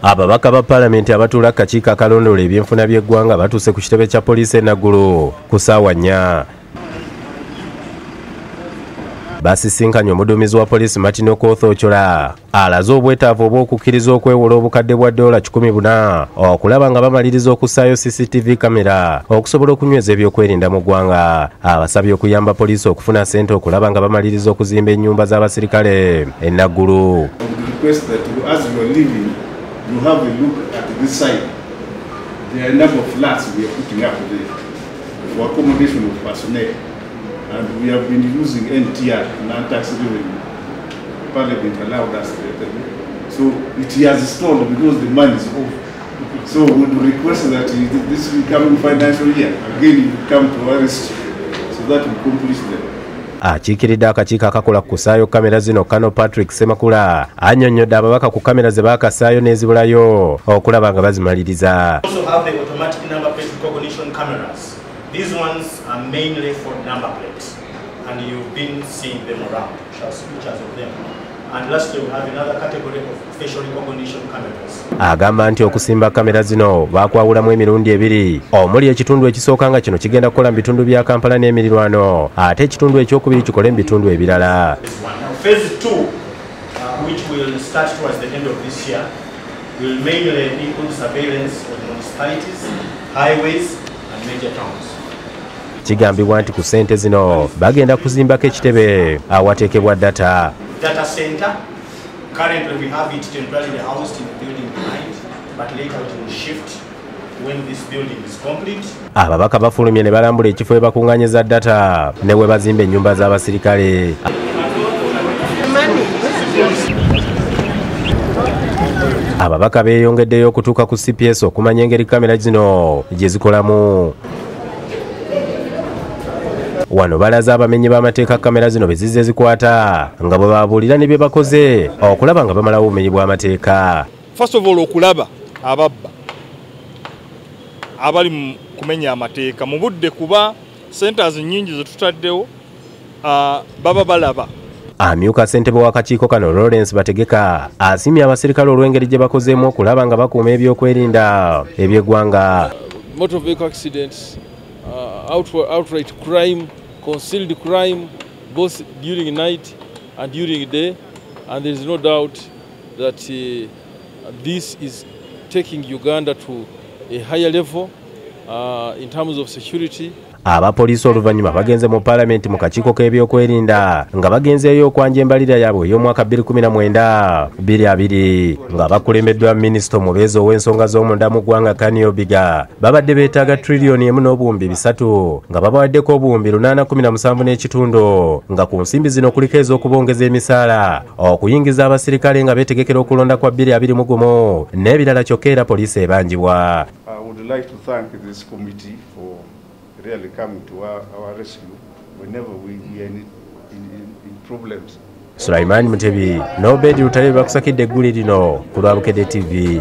Ababaka ba Parliament abatuula akakiiko akalondoola ebyenfuna by'eggwanga batuuse ku kitebe kya poliisi e Naguru ku ssaawa 4. Basisinkanye omuduumizi wa poliisi Martin Okothoochola alaze obwetaavu obw'okukkiriza okwewola obukadde bwa $1,400 okulaba nga bamaliriza okussaayo CCTV Kkamera okusobola okunyweza ebyokwerinda mu ggwanga. Abasabye okuyamba poliisi okufuna ssente okulaba nga bamaliriza okuzimba ennyumba z'abaserikale e Naguru. You have a look at this side. There are a number of flats we are putting up there for accommodation of personnel, and we have been using NTR, non-tax revenue. Parliament allowed us to. So it has stalled because the money is off. So we would request that this coming financial year, again, you come to our rescue so that we complete them. Akiikiridde akakiiko akakola ku kusaayo kamera zino Kano Patrick Semakula annyonnyodde ababaka ku kamera ze baakasaayo n'ezibulayo okulaba nga bazimaliriza. Also have the automatic number plate recognition cameras. These ones are mainly for number plates, and you've been seeing them around, pictures of them. And lastly, we have another category of facial recognition cameras. Agamba nti okusimba kamera zino baakwawulamu emirundi ebiri, omuli ekitundu ekisooka nga kino kigenda kukola mu bitundu bya Kampala n'emirirwano, ate ekitundu ekyokubiri kikole mu bitundu ebirala. Phase 2, which will start towards the end of this year, will mainly include surveillance of municipalities, highways and major towns. Kigambibwa nti ku ssente zino bagenda kuzimbako ekitebe awateekebwa data. Data center. Currently we have it temporarily housed in the building behind, but later it will shift when this building is complete. Ababaka bafulumye ne balambula ekifo ebakungaanyiza data ne we bazimba ennyumba z'abaserikale. Ababaka beeyongeddeyo okutuuka ku CPS okumanya engeri kamera zino gye zikolamu. Wano balaze abamenyi b'amateeka kamera zino be zizze zikwata nga bwe babuulira ne bye bakoze okulaba nga bamalawo obumenyi bw'amateeka. First of all, okulaba ababba abali kumenya amateeka mu budde kuba centers nnyingi ze tutaddewo baba balaba. Amyuka ssentebe w'akakiiko kano Lawrence Bategeka asiimye abaserikale olw'engeri gye bakozeemu okulaba nga bakuuma ebyokwerinda eby'eggwanga. Motor vehicle accidents, outright crime, concealed crime, both during night and during day, and there is no doubt that this is taking Uganda to a higher level in terms of security. Abapoliisi oluvannyuma bagenze mu Parliament mu kakiiko k'ebyokwerinda nga bagenzeeyo okwanja embalirira yaabwe ey'omwaka 2019-2020 nga bakulembeddwa minisita omubeezi ow'ensonga z'omunda mu ggwanga Beyongeddeyo. Babadde beetaaga triliyoni 1.3 nga babawaddeko obuwumbi 817 nga ku nsimbi zino kuliko ez'okubongeza emisaala, okuyingiza abaserikale nga beetegekera okulonda kwa 2021 n'ebirala kyokka era poliisi ebanjibwa. I would like to thank this committee for really coming to our rescue whenever we are in problems. Sulaiman Mutebi, Nobedi Utale bakusakidde egguli lino ku lwa Bukedde TV.